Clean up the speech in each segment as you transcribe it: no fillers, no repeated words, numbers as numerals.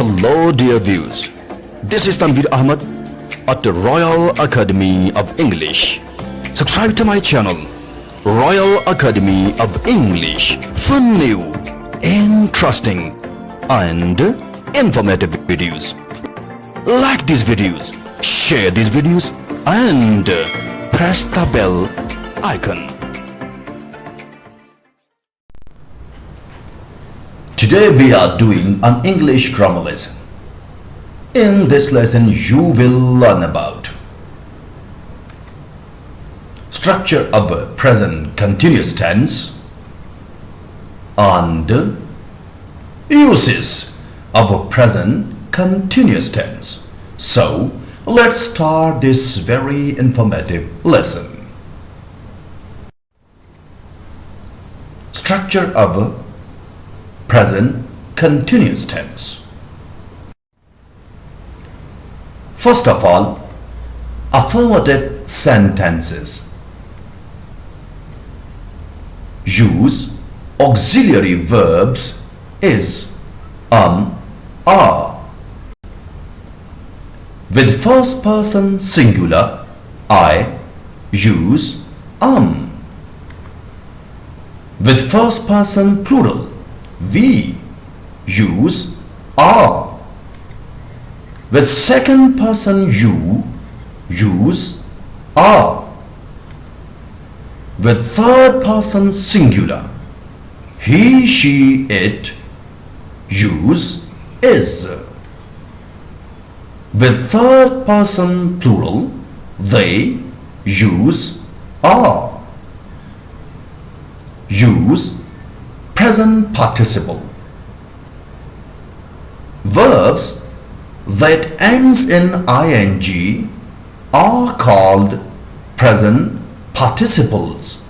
Hello dear viewers, this is Tanvir Ahmad at the Royal Academy of English. Subscribe to my channel, Royal Academy of English, for new, interesting and informative videos. Like these videos, share these videos and press the bell icon. Today we are doing an English grammar lesson. In this lesson you will learn about structure of a present continuous tense and uses of a present continuous tense. So let's start this very informative lesson. Structure of a present continuous tense. First of all, affirmative sentences use auxiliary verbs is, are. With first person singular, I use With first person plural, we use are. With second person you use are. With third person singular, he, she, it, use is. With third person plural, they use are. Use present participle. Verbs that ends in ing are called present participles.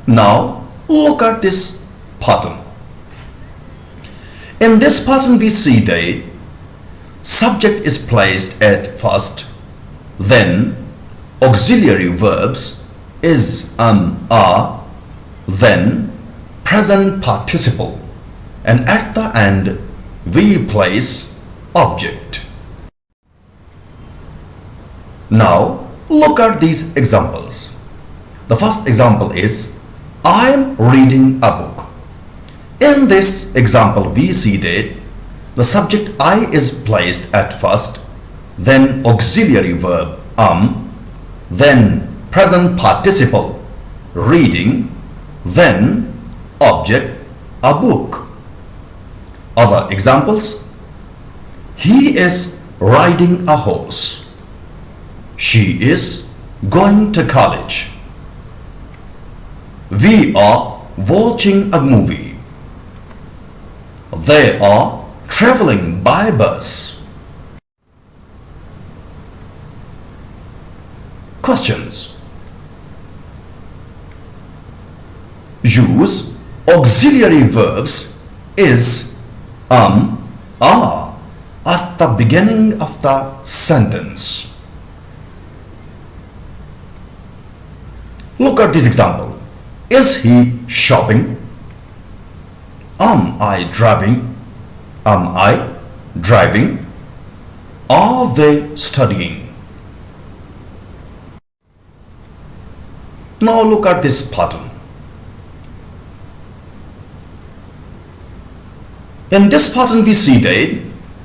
Now look at this pattern. In this pattern we see that subject is placed at first, then auxiliary verbs is, are, then present participle, and at the end we place object. Now look at these examples. The first example is I am reading a book. In this example we see that the subject I is placed at first, then auxiliary verb then present participle reading, then object a book. Other examples: he is riding a horse. She is going to college. We are watching a movie. They are traveling by bus. Questions. Use auxiliary verbs is, are at the beginning of the sentence. Look at this example. Is he shopping? Am I driving? Am I driving? Are they studying? Now look at this pattern. In this pattern we see that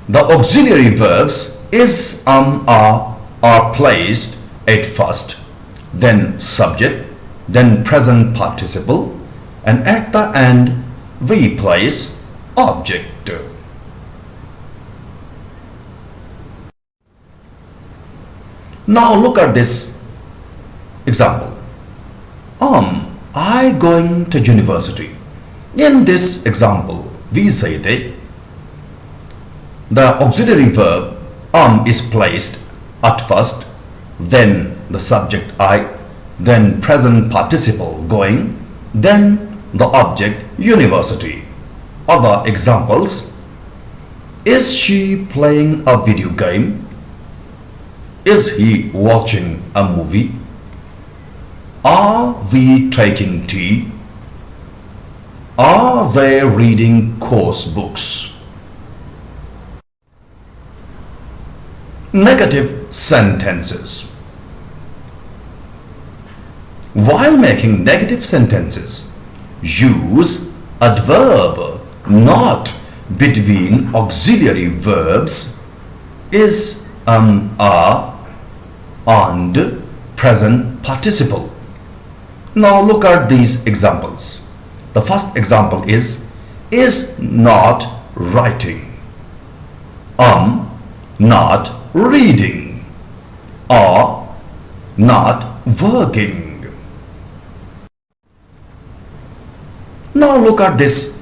the auxiliary verbs is, are placed at first, then subject, then present participle, and at the end we place object. Now look at this example. I going to university. In this example we say that the auxiliary verb is placed at first, then the subject I, then present participle going, then the object university. Other examples: is she playing a video game? Is he watching a movie? Are we taking tea? Are they reading course books? Negative sentences. While making negative sentences, use adverb not between auxiliary verbs is, are, and present participle. Now look at these examples. The first example is not writing, not reading, are not working. Now look at this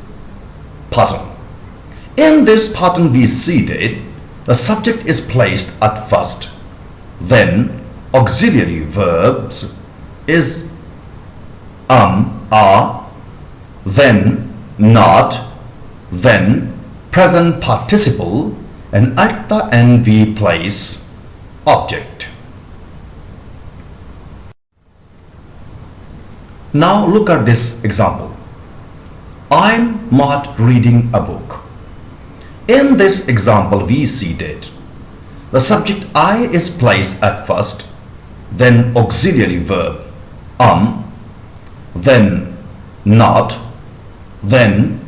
pattern. In this pattern we see that the subject is placed at first, then auxiliary verbs is are, then not, then present participle, and at the end we place object. Now look at this example. I'm not reading a book. In this example we see that the subject I is placed at first, then auxiliary verb then not, then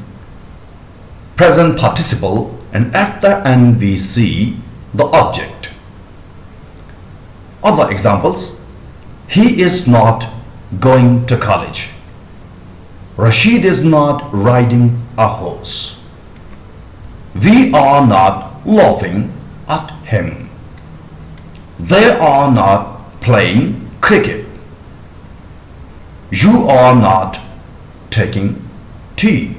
present participle, and at the end we see the object. Other examples: he is not going to college. Rashid is not riding a horse. We are not laughing at him. They are not playing cricket. You are not taking tea.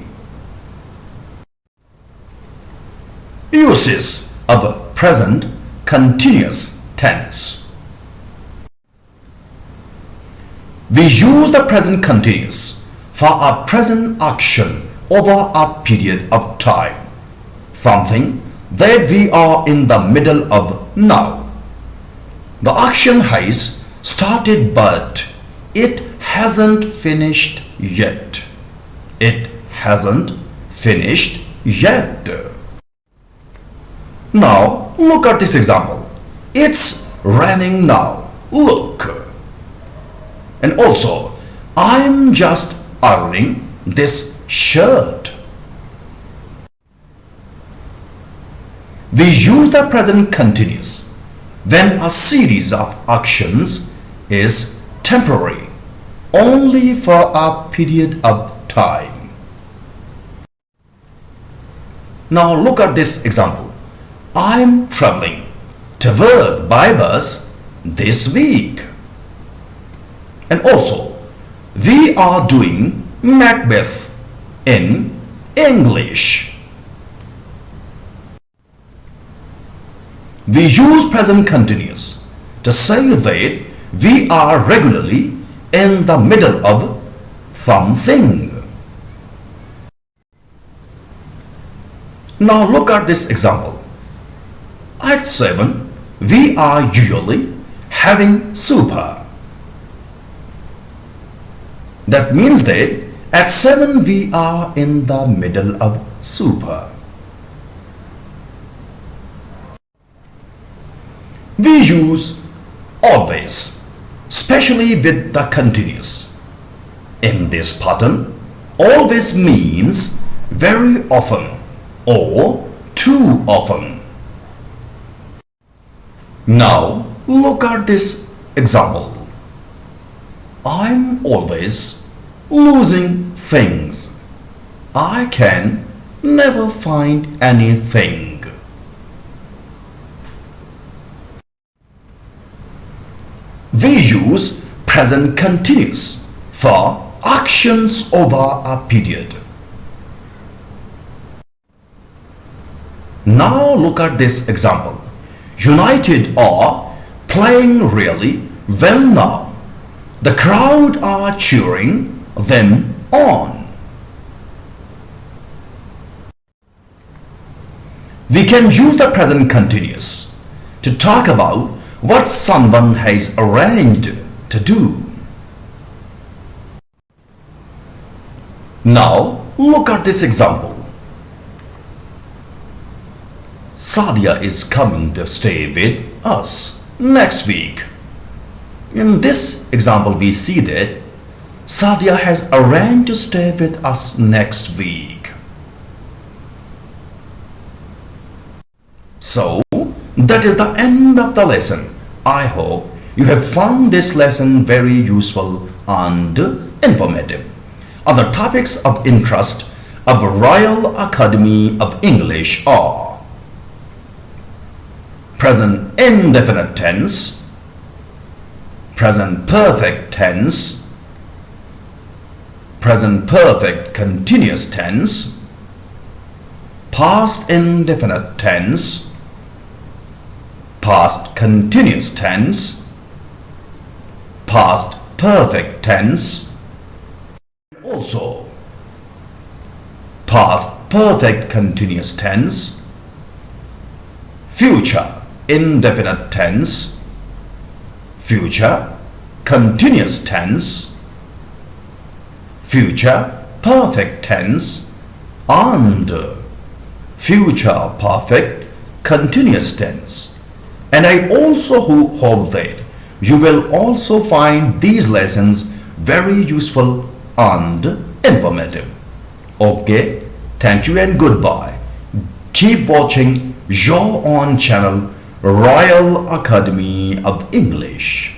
Uses of present continuous tense. We use the present continuous for a present action over a period of time, something that we are in the middle of now. The action has started but it hasn't finished yet. It hasn't finished yet. Now look at this example. It's raining now. Look. And also, I'm just ironing this shirt. We use the present continuous when a series of actions is temporary, only for a period of time. Now look at this example. I'm traveling to work by bus this week. And also, we are doing Macbeth in English. We use present continuous to say that we are regularly in the middle of something. Now look at this example. At 7, we are usually having supper. That means that at 7 we are in the middle of supper. We use always, especially with the continuous. In this pattern, always means very often or too often. Now look at this example. I'm always losing things. I can never find anything. We use present continuous for actions over a period. Now look at this example. United are playing really well now. The crowd are cheering them on. We can use the present continuous to talk about what someone has arranged to do. Now look at this example. Sadia is coming to stay with us next week. In this example, we see that Sadia has arranged to stay with us next week. So, that is the end of the lesson. I hope you have found this lesson very useful and informative. Other topics of interest of Royal Academy of English are present indefinite tense, present perfect tense, present perfect continuous tense, past indefinite tense, past continuous tense, past perfect tense, also past perfect continuous tense, future indefinite tense, future continuous tense, future perfect tense, and future perfect continuous tense. And I also hope that you will also find these lessons very useful and informative. Okay, thank you and goodbye. Keep watching your own channel, Royal Academy of English.